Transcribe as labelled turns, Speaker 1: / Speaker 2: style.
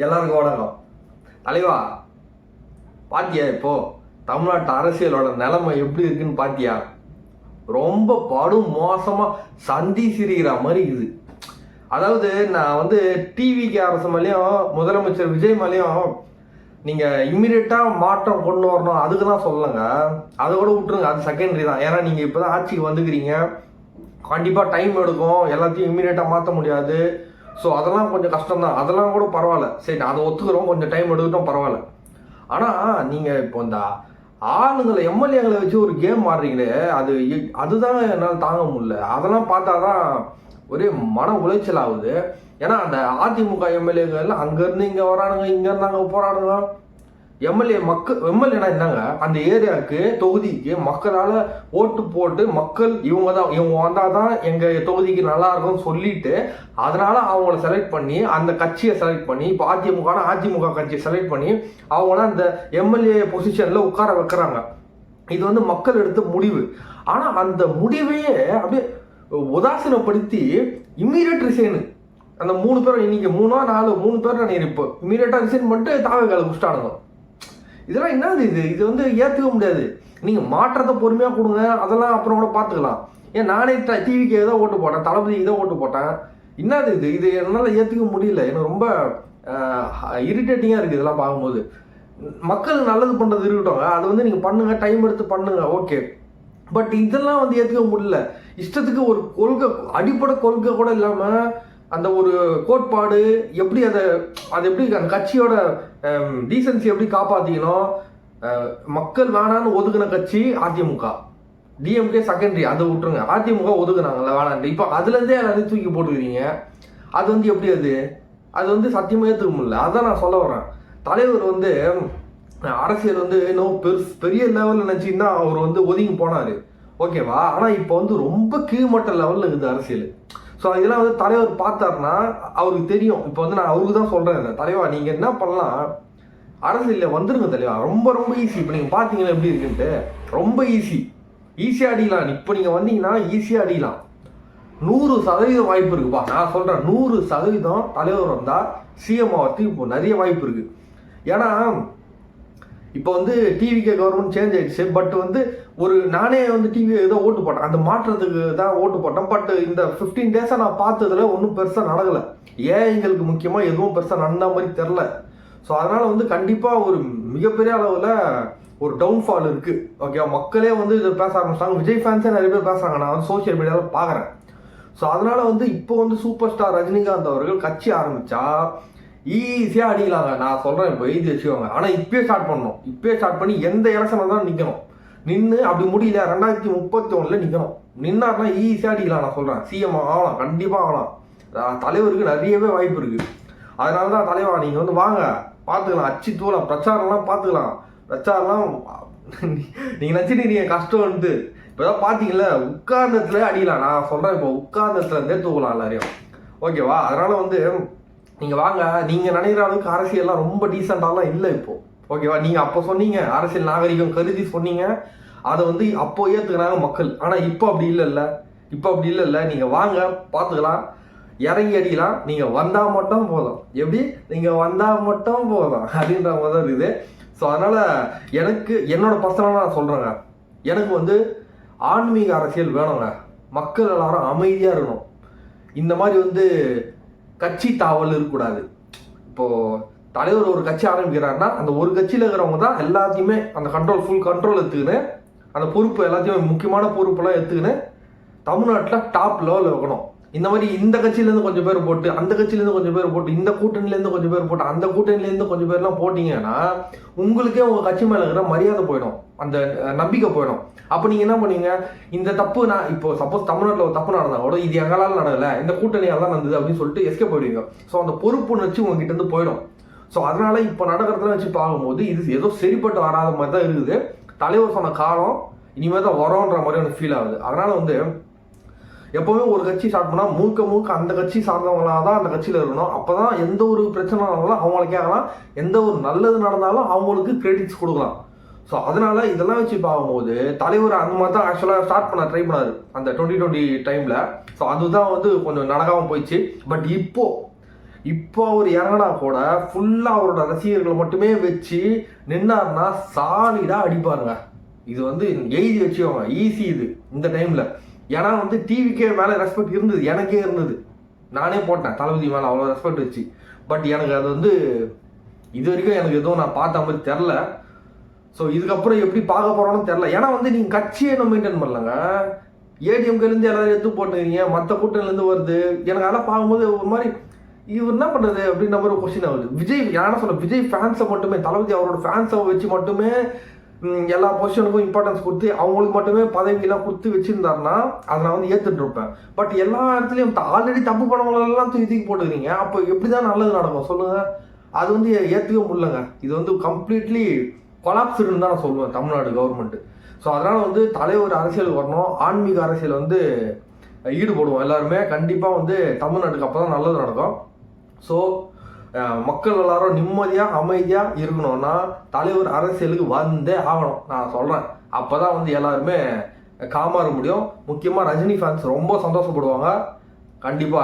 Speaker 1: எல்லாருக்கும் வணக்கம். தலைவா, பாத்தியா இப்போ தமிழ்நாட்டு அரசியலோட நிலைமை எப்படி இருக்குன்னு பாத்தியா? ரொம்ப படும் மோசமா சந்தி சிரிக்கிற மாதிரி இருக்குது. அதாவது நான் டிவிக்கு அரசு மேலேயும் முதலமைச்சர் விஜய் மேலேயும் நீங்க இம்மிடியட்டா மாற்றம் கொண்டு வரணும் அதுக்கு தான் சொல்லுங்க. அதை கூட விட்டுருங்க, அது செகண்டரி தான். ஏன்னா நீங்க இப்பதான் ஆட்சிக்கு வந்துக்கிறீங்க, கண்டிப்பா டைம் எடுக்கும், எல்லாத்தையும் இம்மிடியட்டா மாற்ற முடியாது. ஸோ அதெல்லாம் கொஞ்சம் கஷ்டம் தான், அதெல்லாம் கூட பரவாயில்ல. சரி, அதை ஒத்துக்கிறோம், கொஞ்சம் டைம் எடுக்கட்டும், பரவாயில்ல. ஆனால் நீங்கள் இப்போ இந்த ஆளுங்களை எம்எல்ஏங்களை வச்சு ஒரு கேம் ஆடுறீங்களே, அதுதான் என்னால் தாங்க முடியல. அதெல்லாம் பார்த்தா தான் ஒரே மன உளைச்சல் ஆகுது. ஏன்னா அந்த அதிமுக எம்எல்ஏங்கள் அங்கேருந்து இங்கே வரானுங்க, இங்கேருந்து அங்கே போகிறானுங்க. எம்எல்ஏனா என்னங்க, அந்த ஏரியாவுக்கு தொகுதிக்கு மக்களால் ஓட்டு போட்டு மக்கள் இவங்க வந்தால் தான் எங்கள் தொகுதிக்கு நல்லா இருக்கும்னு சொல்லிட்டு அதனால அவங்கள செலக்ட் பண்ணி அந்த கட்சியை செலக்ட் பண்ணி இப்போ அதிமுக கட்சியை செலக்ட் பண்ணி அவங்கள அந்த எம்எல்ஏ பொசிஷனில் உட்கார வைக்கிறாங்க. இது மக்கள் எடுத்த முடிவு. ஆனால் அந்த முடிவையே அப்படியே உதாசீனப்படுத்தி இம்மீடியட் ரிசைனு அந்த 3 பேரும் இன்னைக்கு 3 பேர் நான் இப்போ இம்மீடியட்டாக ரிசைன் பண்ணிட்டு தாவேக்கால குடிச்சிட்டானுங்க. இதெல்லாம் என்னது இது ஏற்றுக்க முடியாது. நீங்கள் மாற்றத்தை பொறுமையாக கொடுங்க, அதெல்லாம் அப்புறம் கூட பார்த்துக்கலாம். ஏன் நானே டிவிக்கு ஏதோ ஓட்டு போட்டேன், தளபதிக்கு தான் ஓட்டு போட்டேன். என்னது இது என்னால் ஏற்றுக்க முடியல. எனக்கு ரொம்ப இரிட்டேட்டிங்காக இருக்குது இதெல்லாம் பார்க்கும்போது. மக்களுக்கு நல்லது பண்ணுறது இருக்கட்டும், அது நீங்கள் பண்ணுங்க, டைம் எடுத்து பண்ணுங்க, ஓகே. பட் இதெல்லாம் ஏற்றுக்க முடியல. இஷ்டத்துக்கு ஒரு கொள்கை, அடிப்படை கொள்கை கூட இல்லாமல் அந்த ஒரு கோட்பாடு எப்படி அது எப்படி அந்த கட்சியோட டீசன்சி எப்படி காப்பாற்றிக்கணும். மக்கள் வேணான்னு ஒதுக்குன கட்சி அதிமுக, டிஎம்கே செகண்டரி, அதை விட்டுருங்க. அதிமுக ஒதுக்குனாங்கல்ல வேணான்ட்டு, இப்போ அதுலேருந்தே எல்லாத்தையும் தூக்கி போட்டுக்கிறீங்க. அது எப்படி அது சத்தியமாக ஏற்றுக்க முடியல. அதான் நான் சொல்ல வரேன். தலைவர் அரசியல் இன்னும் பெரிய லெவலில் நினச்சின்னா அவர் ஒதுங்கி போனார், ஓகேவா. ஆனால் இப்போ ரொம்ப கீழ்மட்ட லெவலில் இருக்குது அரசியல். ஸோ இதெல்லாம் தலைவர் பார்த்தாருன்னா அவருக்கு தெரியும். இப்போ நான் அவருக்கு தான் சொல்கிறேன், தலைவா நீங்கள் என்ன பண்ணலாம், அரசியலில் வந்துருங்க தலைவா. ரொம்ப ரொம்ப ஈஸி. இப்போ நீங்கள் பார்த்தீங்கன்னா எப்படி இருக்குன்ட்டு ரொம்ப ஈஸியாக அடிக்கலாம். இப்போ நீங்கள் வந்தீங்கன்னா ஈஸியாக அடிக்கலாம். 100% வாய்ப்பு இருக்குப்பா. நான் சொல்கிறேன், 100% தலைவர் வந்தால் சிஎம் ஆகிறதுக்கு இப்போ நிறைய வாய்ப்பு இருக்குது. ஏன்னா இப்போ டிவிகே கவர்மெண்ட் சேஞ்ச் ஆயிடுச்சு. பட் நானே டிவி ஏதோ ஓட்டு போட்டேன், அந்த மாற்றத்துக்கு தான் ஓட்டு போட்டேன். பட் இந்த 15 டேஸாக நான் பார்த்ததுல ஒன்றும் பெருசாக நடக்கலை. எங்களுக்கு முக்கியமாக எதுவும் பெருசாக நடந்த மாதிரி தெரில. ஸோ அதனால் கண்டிப்பாக ஒரு மிகப்பெரிய அளவில் ஒரு டவுன்ஃபால் இருக்குது, ஓகே. மக்களே இதை பேச ஆரம்பிச்சிட்டாங்க. விஜய் ஃபேன்ஸே நிறைய பேர் பேசுகிறாங்க, நான் சோஷியல் மீடியாவில் பார்க்குறேன். ஸோ அதனால் இப்போ சூப்பர் ஸ்டார் ரஜினிகாந்த் அவர்கள் கட்சி ஆரம்பித்தா ஈஸியாக அடிக்கலாங்க. நான் சொல்கிறேன், இப்போ எழுதி வச்சுக்கோங்க. ஆனால் இப்போயே ஸ்டார்ட் பண்ணணும். இப்போயே ஸ்டார்ட் பண்ணி எந்த எலெக்ஷனில் தான் நிற்கணும். நின்று அப்படி முடியல 2031 நிற்கணும். நின்னார்னா ஈஸியாக அடிக்கலாம். நான் சொல்கிறேன், சிஎம் ஆகலாம், கண்டிப்பாக ஆகலாம். தலைவருக்கு நிறையவே வாய்ப்பு இருக்குது. அதனால தான் தலைவா நீங்கள் வாங்க, பார்த்துக்கலாம், அச்சு தூளம், பிரச்சாரம்லாம் பார்த்துக்கலாம். பிரச்சாரம்லாம் நீங்கள் நினச்சிட்டு கஷ்டம் இப்போ தான் பார்த்தீங்களா, உட்கார்ந்தத்துல அடிக்கலாம். நான் சொல்கிறேன், இப்போ உட்கார்ந்தத்துலேருந்தே தூக்கலாம் எல்லாரையும், ஓகேவா. அதனால் நீங்கள் வாங்க. நீங்கள் நினைக்கிற அளவுக்கு அரசியல்லாம் ரொம்ப டீசெண்டாலாம் இல்லை இப்போ, ஓகேவா. நீங்கள் அப்போ சொன்னீங்க, அரசியல் நாகரிகம் கருதி சொன்னீங்க, அதை அப்போ ஏற்றுக்கிறாங்க மக்கள். ஆனால் இப்போ அப்படி இல்லைல்ல. நீங்கள் வாங்க, பார்த்துக்கலாம், இறங்கி அடிக்கலாம். நீங்கள் வந்தால் மட்டும் போதும். எப்படி நீங்கள் வந்தால் மட்டும் போதும் அப்படின்ற மாதிரி தான் இருக்குது. ஸோ அதனால் எனக்கு என்னோட பர்சனலாக நான் சொல்கிறேங்க, எனக்கு ஆன்மீக அரசியல் வேணுங்க. மக்கள் எல்லாரும் அமைதியாக இருக்கணும். இந்த மாதிரி கட்சி தாவல் இருக்கக்கூடாது. இப்போது தலைவர் ஒரு கட்சி ஆரம்பிக்கிறாருன்னா அந்த ஒரு கட்சியில் இருக்கிறவங்க தான் எல்லாத்தையுமே அந்த ஃபுல் கண்ட்ரோல் எடுத்துக்கின்னு அந்த பொறுப்பு எல்லாத்தையுமே முக்கியமான பொறுப்பெல்லாம் எடுத்துக்கின்னு தமிழ்நாட்டில் டாப் லெவலில் வைக்கணும். இந்த மாதிரி இந்த கட்சியிலேருந்து கொஞ்சம் பேர் போட்டு, அந்த கட்சியிலேருந்து கொஞ்சம் பேர் போட்டு, இந்த கூட்டணிலேருந்து கொஞ்சம் பேர் போட்டு, அந்த கூட்டணிலேருந்து கொஞ்சம் பேர்லாம் போட்டிங்கன்னா உங்களுக்கே உங்கள் கட்சி மேலே இருக்கிற மரியாதை போயிடும், அந்த நம்பிக்கை போயிடும். அப்போ நீங்கள் என்ன பண்ணுவீங்க, இந்த தப்பு நான் இப்போ சப்போஸ் தமிழ்நாட்டில் ஒரு தப்பு நடந்தால் கூட இது எங்களால் நடக்கலை, இந்த கூட்டணியால் தான் நடந்தது அப்படின்னு சொல்லிட்டு எஸ்கேப் போயிடுவீங்க. ஸோ அந்த பொறுப்புணர்ச்சி உங்ககிட்ட போயிடும். ஸோ அதனால இப்போ நடக்கிறதுலாம் வச்சு பார்க்கும்போது இது ஏதோ சரிப்பட்டு வராத மாதிரி தான் இருக்குது. தலைவர் சொன்ன காலம் இனிமேல் தான் வரோன்ற மாதிரி எனக்கு ஃபீல் ஆகுது. அதனால் எப்போவுமே ஒரு கட்சி ஸ்டார்ட் பண்ணால் முழுக்க அந்த கட்சி சார்ந்தவங்களாக தான் அந்த கட்சியில் இருக்கணும். அப்போ தான் எந்த ஒரு பிரச்சனை நடந்தாலும் அவங்கள கேட்கலாம், எந்த ஒரு நல்லது நடந்தாலும் அவங்களுக்கு கிரெடிட்ஸ் கொடுக்கலாம். ஸோ அதனால இதெல்லாம் வச்சு பார்க்கும்போது தலைவர் அந்த மாதிரி தான் ஆக்சுவலாக ஸ்டார்ட் பண்ண ட்ரை பண்ணார் அந்த 2020 டைமில். ஸோ அதுதான் கொஞ்சம் நடக்காமல் போயிடுச்சு. பட் இப்போது இப்போ அவர் இறங்கினா கூட ஃபுல்லாக அவரோட ரசிகர்களை மட்டுமே வச்சு நின்னார்னா சாலிடாக அடிப்பாருங்க. இது வந்து எழுதி வச்சுக்கோங்க, ஈஸி இது இந்த டைமில். ஏன்னா வந்து டிவிக்கே மேலே ரெஸ்பெக்ட் இருந்தது, எனக்கே இருந்தது, நானே போட்டேன் தளபதி மேலே அவ்வளோ ரெஸ்பெக்ட் வச்சு. பட் எனக்கு அது வந்து இது வரைக்கும் எனக்கு எதுவும் நான் பார்த்த மாதிரி தெரில. ஸோ இதுக்கப்புறம் எப்படி பார்க்க போகிறோன்னு தெரில. ஏன்னா வந்து நீங்கள் கட்சியை நம்ம மெயின்டைன் பண்ணலங்க, ஏடிஎம்கேலேருந்து எல்லாரும் எடுத்து போட்டுக்கிறீங்க, மற்ற கூட்டணிலேருந்து வருது. எனக்கு அதெல்லாம் பார்க்கும்போது ஒரு மாதிரி இவர் என்ன பண்ணுறது அப்படின்ற மாதிரி ஒரு கொஸ்டின் ஆகுது. விஜய் யாரும் சொல்ல, விஜய் ஃபேன்ஸை மட்டுமே, தளபதி அவரோட ஃபேன்ஸை வச்சு மட்டுமே எல்லா பொசிஷனுக்கும் இம்பார்ட்டன்ஸ் கொடுத்து அவங்களுக்கு மட்டுமே பதவியெல்லாம் கொடுத்து வச்சுருந்தாருன்னா அதை நான் வந்து ஏற்றுட்டு இருப்பேன். பட் எல்லா இடத்துலையும் ஆல்ரெடி தப்பு பண்ணவங்களெல்லாம் தூக்கி போட்டுக்கிறீங்க, அப்போ எப்படி தான் நல்லது நடக்கும் சொல்லுங்கள்? அது வந்து ஏற்றுக்க முடியலங்க. இது வந்து கம்ப்ளீட்லி கொலாப்ஸ்டுன்னு தான் நான் சொல்லுவேன் தமிழ்நாடு கவர்மெண்ட்டு. ஸோ அதனால் வந்து தலைவர் அரசியலுக்கு வரணும், ஆன்மீக அரசியல் வந்து ஈடுபடுவோம் எல்லாருமே. கண்டிப்பாக வந்து தமிழ்நாட்டுக்கு அப்போ தான் நல்லது நடக்கும். ஸோ மக்கள் எல்லாரும் நிம்மதியாக அமைதியாக இருக்கணும்னா தலைவர் அரசியலுக்கு வந்தே ஆகணும் நான் சொல்கிறேன். அப்போ தான் வந்து எல்லாருமே காமாக இருக்க முடியும். முக்கியமாக ரஜினி ஃபேன்ஸ் ரொம்ப சந்தோஷப்படுவாங்க கண்டிப்பாக.